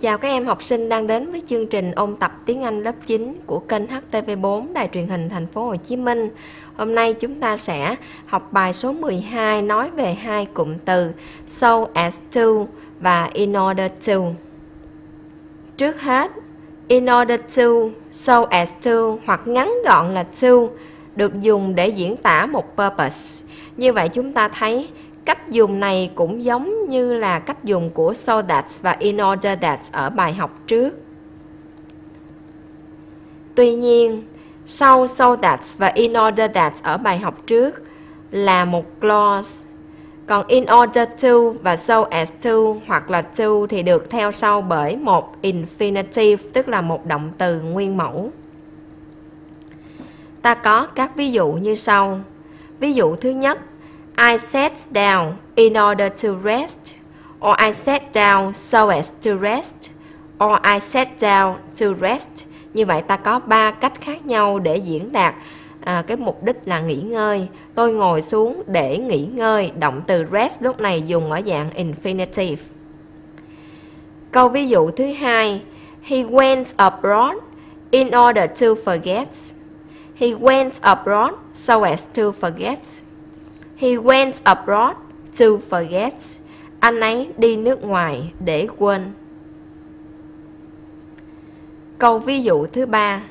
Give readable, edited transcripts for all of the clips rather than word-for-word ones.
Chào các em học sinh đang đến với chương trình ôn tập tiếng Anh lớp 9 của kênh HTV4 Đài truyền hình thành phố Hồ Chí Minh. Hôm nay chúng ta sẽ học bài số 12 nói về hai cụm từ so as to và in order to. Trước hết, in order to, so as to hoặc ngắn gọn là to được dùng để diễn tả một purpose. Như vậy chúng ta thấy cách dùng này cũng giống như là cách dùng của so that và in order that ở bài học trước. Tuy nhiên, sau so that và in order that ở bài học trước là một clause, còn in order to và so as to hoặc là to thì được theo sau bởi một infinitive, tức là một động từ nguyên mẫu. Ta có các ví dụ như sau. Ví dụ thứ nhất, I sat down in order to rest, or I sat down so as to rest, or I sat down to rest. Như vậy ta có 3 cách khác nhau để diễn đạt cái mục đích là nghỉ ngơi. Tôi ngồi xuống để nghỉ ngơi. Động từ rest lúc này dùng ở dạng infinitive. Câu ví dụ thứ hai, he went abroad in order to forget. He went abroad so as to forget. He went abroad to forget. Anh ấy đi nước ngoài để quên. Câu ví dụ thứ ba,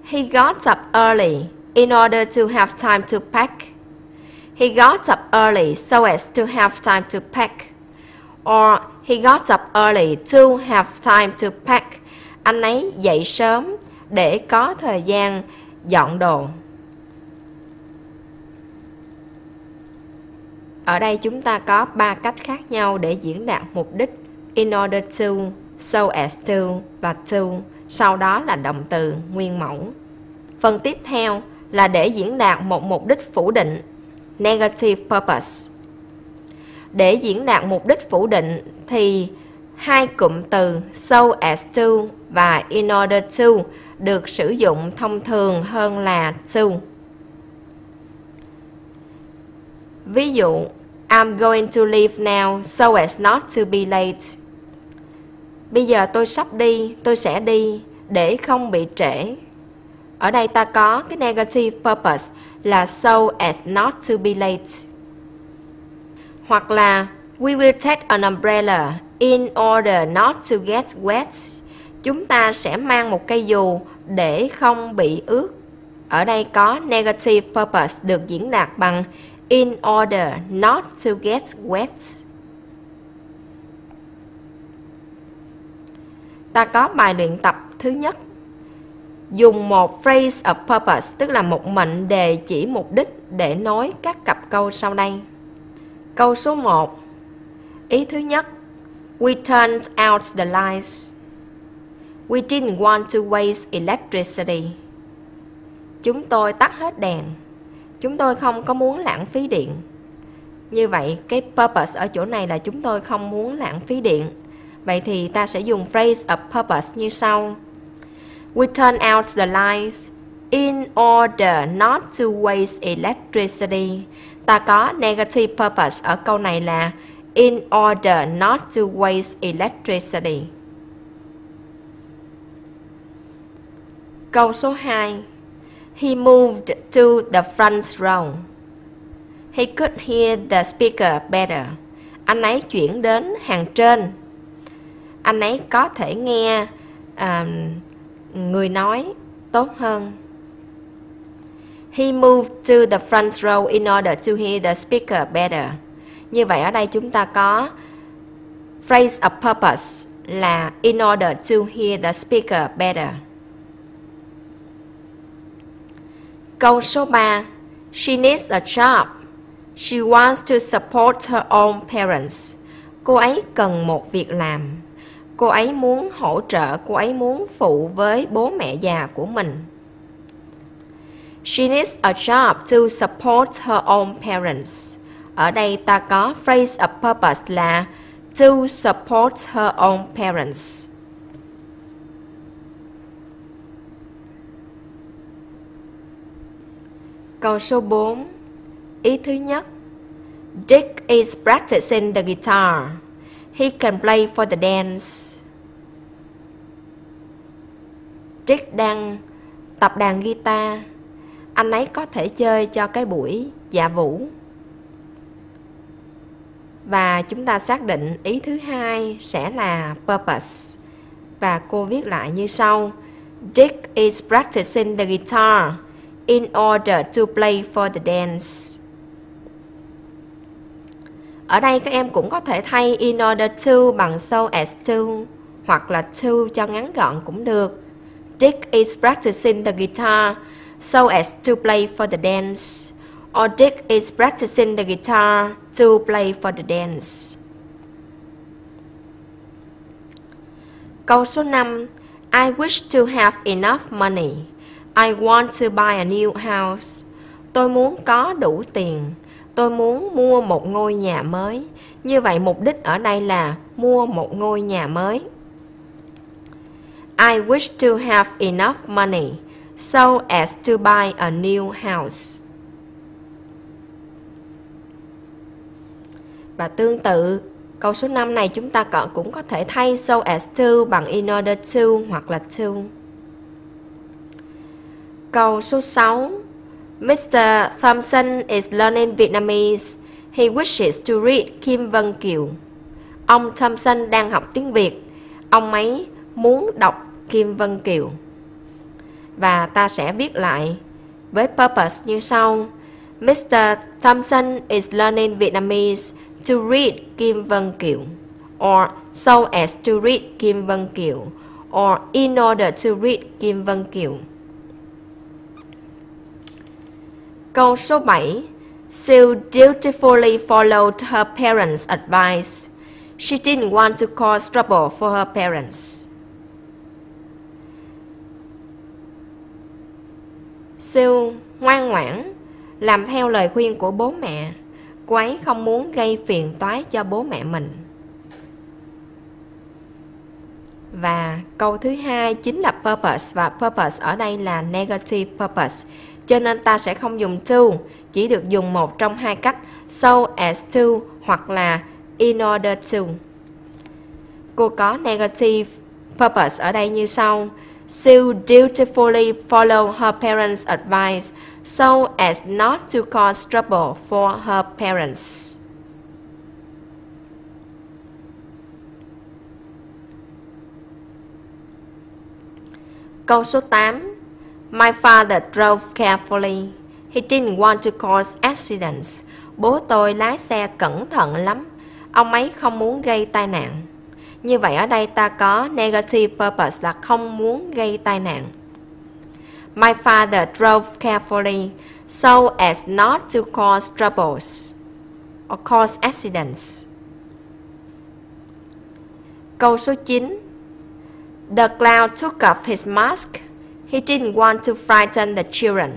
he got up early in order to have time to pack. He got up early so as to have time to pack. Or he got up early to have time to pack. Anh ấy dậy sớm để có thời gian dọn đồ. Ở đây chúng ta có 3 cách khác nhau để diễn đạt mục đích in order to, so as to và to. Sau đó là động từ nguyên mẫu. Phần tiếp theo là để diễn đạt một mục đích phủ định, negative purpose. Để diễn đạt mục đích phủ định thì hai cụm từ so as to và in order to được sử dụng thông thường hơn là to. Ví dụ, I'm going to leave now so as not to be late. Bây giờ tôi sắp đi, tôi sẽ đi để không bị trễ. Ở đây ta có cái negative purpose là so as not to be late. Hoặc là we will take an umbrella in order not to get wet. Chúng ta sẽ mang một cây dù để không bị ướt. Ở đây có negative purpose được diễn đạt bằng in order not to get wet. Ta có bài luyện tập thứ nhất. Dùng một phrase of purpose, tức là một mệnh đề chỉ mục đích để nối các cặp câu sau đây. Câu số 1. Ý thứ nhất. We turned out the lights. We didn't want to waste electricity. Chúng tôi tắt hết đèn. Chúng tôi không có muốn lãng phí điện. Như vậy, cái purpose ở chỗ này là chúng tôi không muốn lãng phí điện. Vậy thì ta sẽ dùng phrase of purpose như sau. We turn out the lights in order not to waste electricity. Ta có negative purpose ở câu này là in order not to waste electricity. Câu số 2. He moved to the front row. He could hear the speaker better. Anh ấy chuyển đến hàng trên. Anh ấy có thể nghe người nói tốt hơn. He moved to the front row in order to hear the speaker better. Như vậy ở đây chúng ta có phrase of purpose là in order to hear the speaker better. Câu số 3. She needs a job. She wants to support her own parents. Cô ấy cần một việc làm. Cô ấy muốn hỗ trợ, cô ấy muốn phụ với bố mẹ già của mình. She needs a job to support her own parents. Ở đây ta có phrase of purpose là to support her own parents. Câu số 4. Ý thứ nhất. Dick is practicing the guitar. He can play for the dance. Dick đang tập đàn guitar. Anh ấy có thể chơi cho cái buổi dạ vũ. Và chúng ta xác định ý thứ hai sẽ là purpose. Và cô viết lại như sau. Dick is practicing the guitar in order to play for the dance. Ở đây các em cũng có thể thay in order to bằng so as to, hoặc là to cho ngắn gọn cũng được. Dick is practicing the guitar so as to play for the dance. Or Dick is practicing the guitar to play for the dance. Câu số 5. I wish to have enough money. I want to buy a new house. Tôi muốn có đủ tiền. Tôi muốn mua một ngôi nhà mới. Như vậy mục đích ở đây là mua một ngôi nhà mới. I wish to have enough money so as to buy a new house. Và tương tự, câu số 5 này chúng ta cũng có thể thay so as to bằng in order to hoặc là to. Câu số 6. Mr. Thompson is learning Vietnamese. He wishes to read Kim Vân Kiều. Ông Thompson đang học tiếng Việt. Ông ấy muốn đọc Kim Vân Kiều. Và ta sẽ viết lại với purpose như sau. Mr. Thompson is learning Vietnamese to read Kim Vân Kiều. Or so as to read Kim Vân Kiều. Or in order to read Kim Vân Kiều. Câu số 7. Sue dutifully followed her parents' advice. She didn't want to cause trouble for her parents. Sue ngoan ngoãn làm theo lời khuyên của bố mẹ. Cô ấy không muốn gây phiền toái cho bố mẹ mình. Và câu thứ hai chính là purpose. Và purpose ở đây là negative purpose. Cho nên ta sẽ không dùng to, chỉ được dùng một trong hai cách, so as to hoặc là in order to. Cô có negative purpose ở đây như sau. Sue dutifully followed her parents' advice so as not to cause trouble for her parents. Câu số 8. My father drove carefully. He didn't want to cause accidents. Bố tôi lái xe cẩn thận lắm. Ông ấy không muốn gây tai nạn. Như vậy ở đây ta có negative purpose là không muốn gây tai nạn. My father drove carefully so as not to cause troubles or cause accidents. Câu số 9. The clown took off his mask. He didn't want to frighten the children.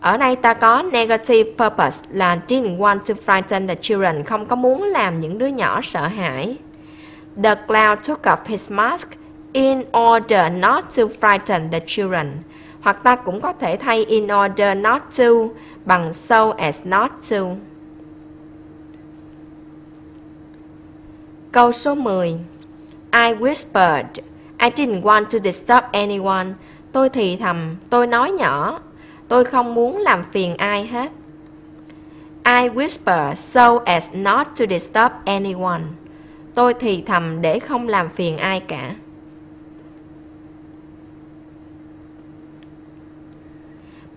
Ở đây ta có negative purpose là didn't want to frighten the children, không có muốn làm những đứa nhỏ sợ hãi. The clown took off his mask in order not to frighten the children. Hoặc ta cũng có thể thay in order not to bằng so as not to. Câu số 10. I whispered. I didn't want to disturb anyone. Tôi thì thầm, tôi nói nhỏ. Tôi không muốn làm phiền ai hết. I whisper so as not to disturb anyone. Tôi thì thầm để không làm phiền ai cả.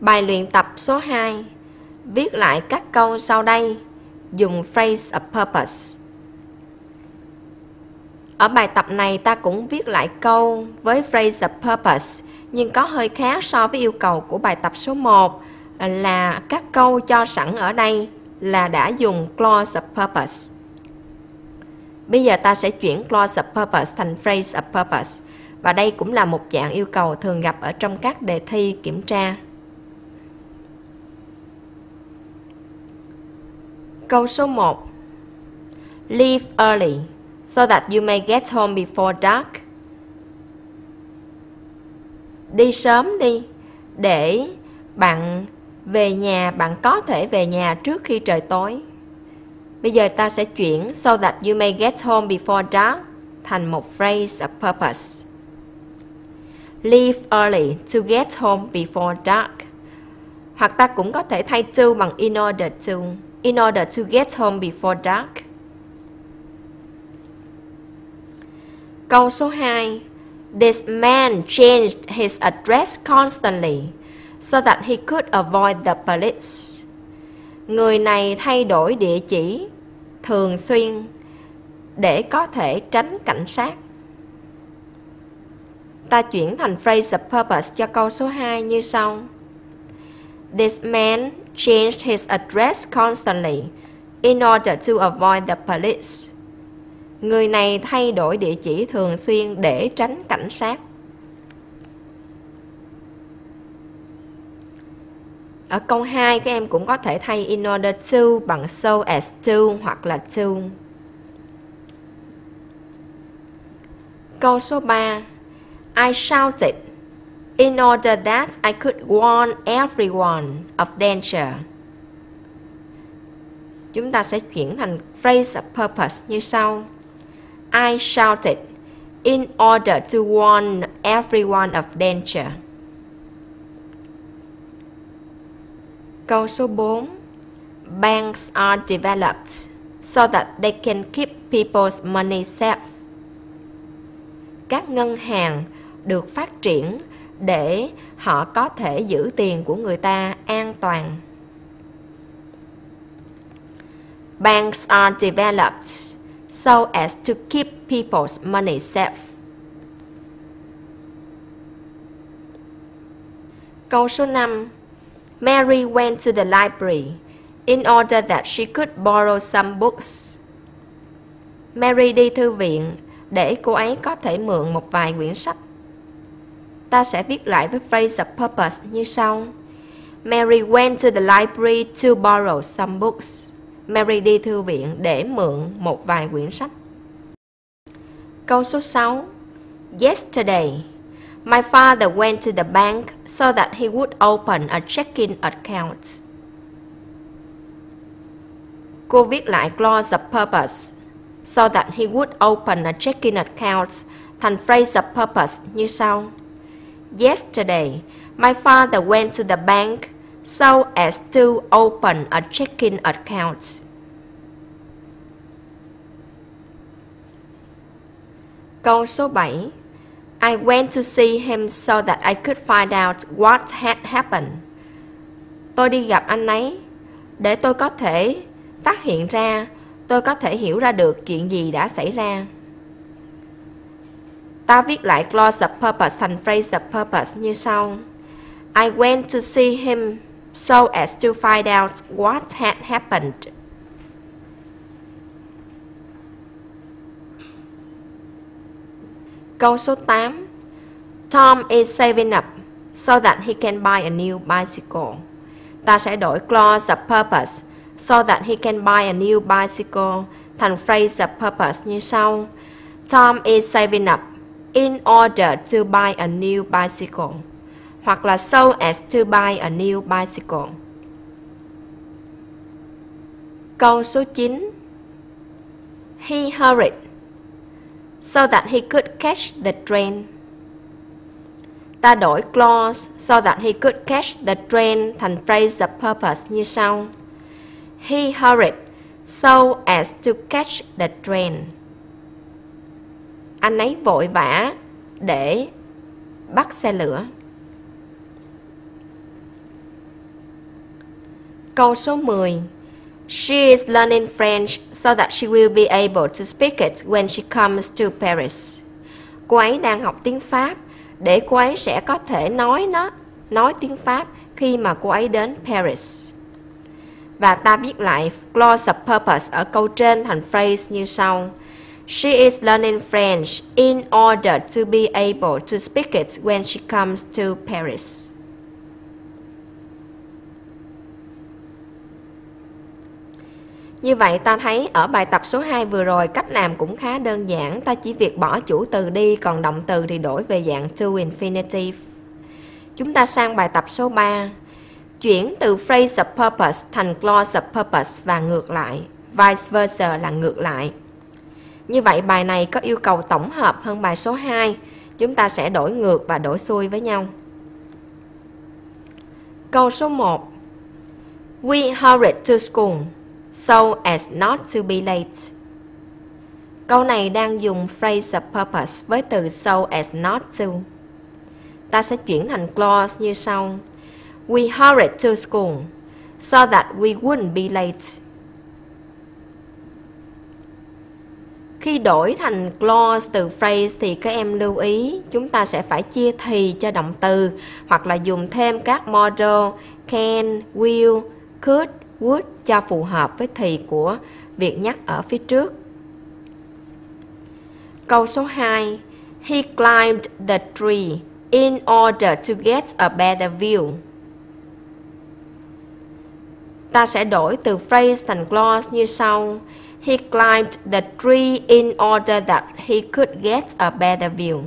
Bài luyện tập số 2. Viết lại các câu sau đây. Dùng phrase of purpose. Ở bài tập này ta cũng viết lại câu với phrase of purpose, nhưng có hơi khác so với yêu cầu của bài tập số 1 là các câu cho sẵn ở đây là đã dùng clause of purpose. Bây giờ ta sẽ chuyển clause of purpose thành phrase of purpose. Và đây cũng là một dạng yêu cầu thường gặp ở trong các đề thi kiểm tra. Câu số 1. Leave early so that you may get home before dark. Đi sớm đi để bạn có thể về nhà trước khi trời tối. Bây giờ ta sẽ chuyển so that you may get home before dark thành một phrase of purpose. leave early to get home before dark. Hoặc ta cũng có thể thay to bằng in order to get home before dark. Câu số 2. This man changed his address constantly so that he could avoid the police. Người này thay đổi địa chỉ thường xuyên để có thể tránh cảnh sát. Ta chuyển thành phrase of purpose cho câu số 2 như sau. This man changed his address constantly in order to avoid the police. Người này thay đổi địa chỉ thường xuyên để tránh cảnh sát. Ở câu 2 các em cũng có thể thay in order to bằng so as to hoặc là to. Câu số 3. I shouted in order that I could warn everyone of danger. Chúng ta sẽ chuyển thành phrase of purpose như sau. I shouted in order to warn everyone of danger. Câu số 4. Banks are developed so that they can keep people's money safe. Các ngân hàng được phát triển để họ có thể giữ tiền của người ta an toàn. Banks are developed so as to keep people's money safe. Câu số 5. Mary went to the library in order that she could borrow some books. Mary đi thư viện để cô ấy có thể mượn một vài quyển sách. Ta sẽ viết lại với phrase of purpose như sau. Mary went to the library to borrow some books. Mary đi thư viện để mượn một vài quyển sách. Câu số 6. Yesterday, my father went to the bank so that he would open a checking account. Cô viết lại clause of purpose so that he would open a checking account thành phrase of purpose như sau. Yesterday, my father went to the bank so as to open a checking account. Câu số 7. I went to see him so that I could find out what had happened. Tôi đi gặp anh ấy để tôi có thể phát hiện ra, tôi có thể hiểu ra được chuyện gì đã xảy ra. Ta viết lại clause of purpose thành phrase of purpose như sau. I went to see him so as to find out what had happened. Câu số 8. Tom is saving up so that he can buy a new bicycle. Ta sẽ đổi clause of purpose so that he can buy a new bicycle thành phrase of purpose như sau. Tom is saving up in order to buy a new bicycle. Hoặc là so as to buy a new bicycle. Câu số 9. He hurried so that he could catch the train. Ta đổi clause so that he could catch the train thành phrase of purpose như sau. He hurried so as to catch the train. Anh ấy vội vã để bắt xe lửa. Câu số 10. She is learning French so that she will be able to speak it when she comes to Paris. Cô ấy đang học tiếng Pháp để cô ấy sẽ có thể nói tiếng Pháp khi mà cô ấy đến Paris. Và ta viết lại clause of purpose ở câu trên thành phrase như sau. She is learning French in order to be able to speak it when she comes to Paris. Như vậy ta thấy ở bài tập số 2 vừa rồi cách làm cũng khá đơn giản. Ta chỉ việc bỏ chủ từ đi, còn động từ thì đổi về dạng to infinitive. Chúng ta sang bài tập số 3. Chuyển từ phrase of purpose thành clause of purpose và ngược lại. Vice versa là ngược lại. Như vậy bài này có yêu cầu tổng hợp hơn bài số 2. chúng ta sẽ đổi ngược và đổi xuôi với nhau. Câu số 1. We hurried to school so as not to be late. Câu này đang dùng phrase of purpose với từ so as not to. Ta sẽ chuyển thành clause như sau. We hurried to school so that we wouldn't be late. Khi đổi thành clause từ phrase thì các em lưu ý chúng ta sẽ phải chia thì cho động từ hoặc là dùng thêm các modal can, will, could, would cho phù hợp với thì của việc nhắc ở phía trước. Câu số 2. He climbed the tree in order to get a better view. Ta sẽ đổi từ phrase thành clause như sau. He climbed the tree in order that he could get a better view.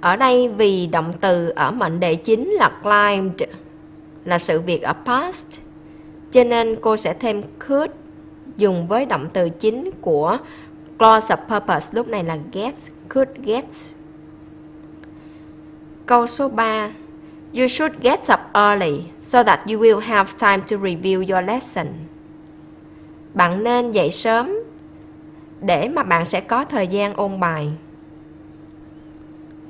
Ở đây vì động từ ở mệnh đề chính là climbed, là sự việc ở past, cho nên cô sẽ thêm could dùng với động từ chính của clause of purpose, lúc này là get, could get. Câu số 3. You should get up early so that you will have time to review your lesson. Bạn nên dậy sớm để mà bạn sẽ có thời gian ôn bài.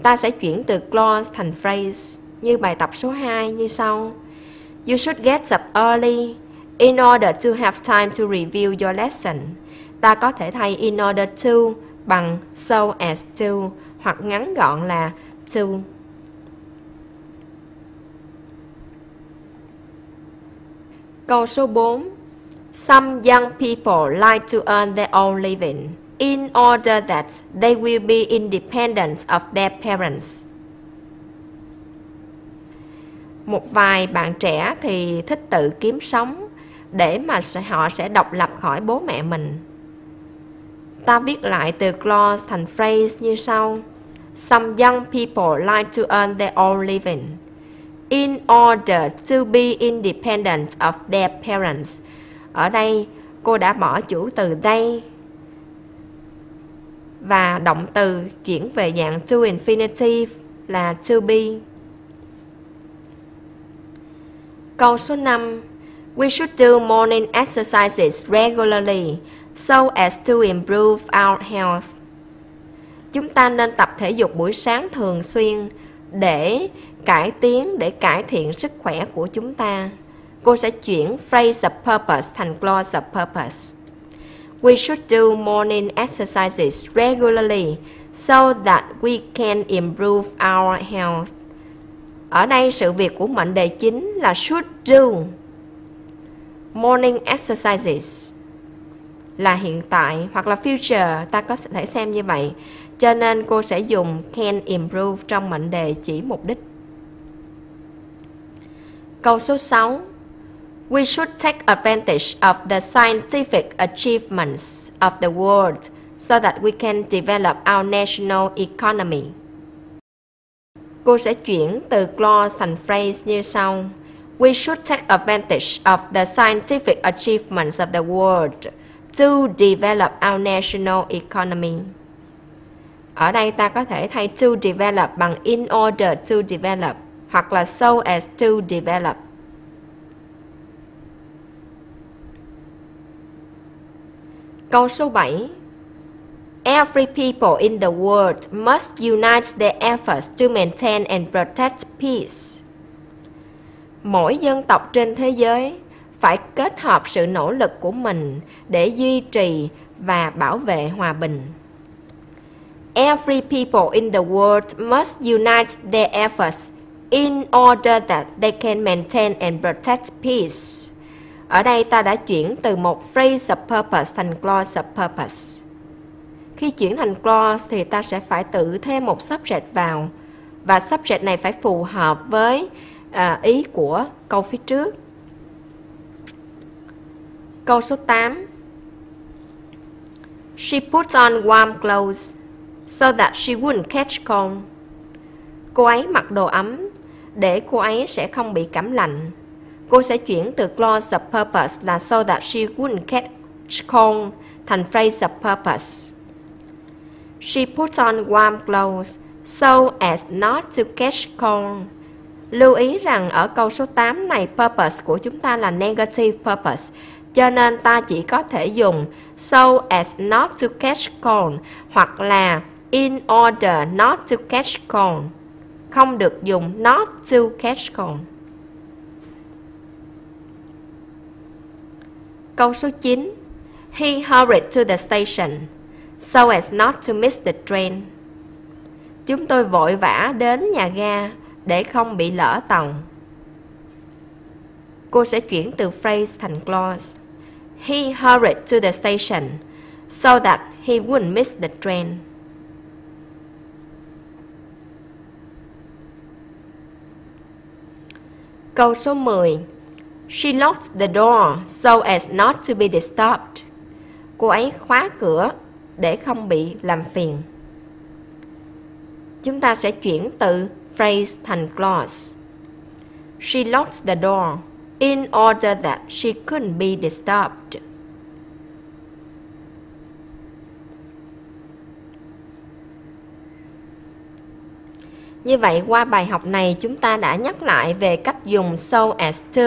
Ta sẽ chuyển từ clause thành phrase như bài tập số 2 như sau. You should get up early in order to have time to review your lesson. Ta có thể thay in order to bằng so as to hoặc ngắn gọn là to. Câu số 4. Some young people like to earn their own living in order that they will be independent of their parents. Một vài bạn trẻ thì thích tự kiếm sống để mà họ sẽ độc lập khỏi bố mẹ mình. Ta viết lại từ clause thành phrase như sau. Some young people like to earn their own living in order to be independent of their parents. Ở đây cô đã bỏ chủ từ they và động từ chuyển về dạng to infinitive là to be. Câu số 5. We should do morning exercises regularly so as to improve our health. Chúng ta nên tập thể dục buổi sáng thường xuyên để cải thiện sức khỏe của chúng ta. Cô sẽ chuyển phrase of purpose thành clause of purpose. We should do morning exercises regularly so that we can improve our health. Ở đây sự việc của mệnh đề chính là should do. Morning exercises là hiện tại hoặc là future, ta có thể xem như vậy. Cho nên cô sẽ dùng can improve trong mệnh đề chỉ mục đích. Câu số 6. We should take advantage of the scientific achievements of the world so that we can develop our national economy. Cô sẽ chuyển từ clause thành phrase như sau. We should take advantage of the scientific achievements of the world to develop our national economy. Ở đây ta có thể thay to develop bằng in order to develop hoặc là so as to develop. Câu số 7. Every people in the world must unite their efforts to maintain and protect peace. Mỗi dân tộc trên thế giới phải kết hợp sự nỗ lực của mình để duy trì và bảo vệ hòa bình. Every people in the world must unite their efforts in order that they can maintain and protect peace. Ở đây ta đã chuyển từ một phrase of purpose thành clause of purpose. Khi chuyển thành clause thì ta sẽ phải tự thêm một subject vào, và subject này phải phù hợp với ý của câu phía trước. Câu số 8. She puts on warm clothes so that she wouldn't catch cold. Cô ấy mặc đồ ấm để cô ấy sẽ không bị cảm lạnh. Cô sẽ chuyển từ clause of purpose là so that she wouldn't catch cold thành phrase of purpose. She puts on warm clothes so as not to catch cold. Lưu ý rằng ở câu số 8 này purpose của chúng ta là negative purpose, cho nên ta chỉ có thể dùng so as not to catch cold hoặc là in order not to catch cold. Không được dùng not to catch cold. Câu số 9. He hurried to the station so as not to miss the train. Chúng tôi vội vã đến nhà ga để không bị lỡ tàu. Cô sẽ chuyển từ phrase thành clause. He hurried to the station so that he wouldn't miss the train. Câu số 10. She locked the door so as not to be disturbed. Cô ấy khóa cửa để không bị làm phiền. Chúng ta sẽ chuyển từ phrase thành clause. She locked the door in order that she couldn't be disturbed. Như vậy, qua bài học này chúng ta đã nhắc lại về cách dùng so as to,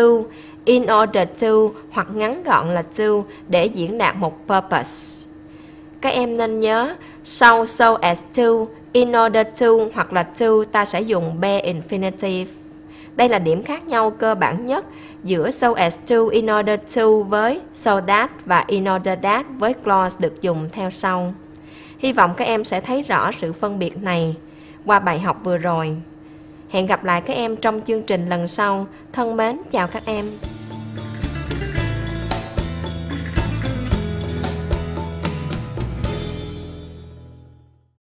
in order to hoặc ngắn gọn là to để diễn đạt một purpose. Các em nên nhớ, sau so as to, in order to hoặc là to ta sẽ dùng bare infinitive. Đây là điểm khác nhau cơ bản nhất giữa so as to, in order to với so that và in order that với clause được dùng theo sau. Hy vọng các em sẽ thấy rõ sự phân biệt này qua bài học vừa rồi. Hẹn gặp lại các em trong chương trình lần sau. Thân mến chào các em.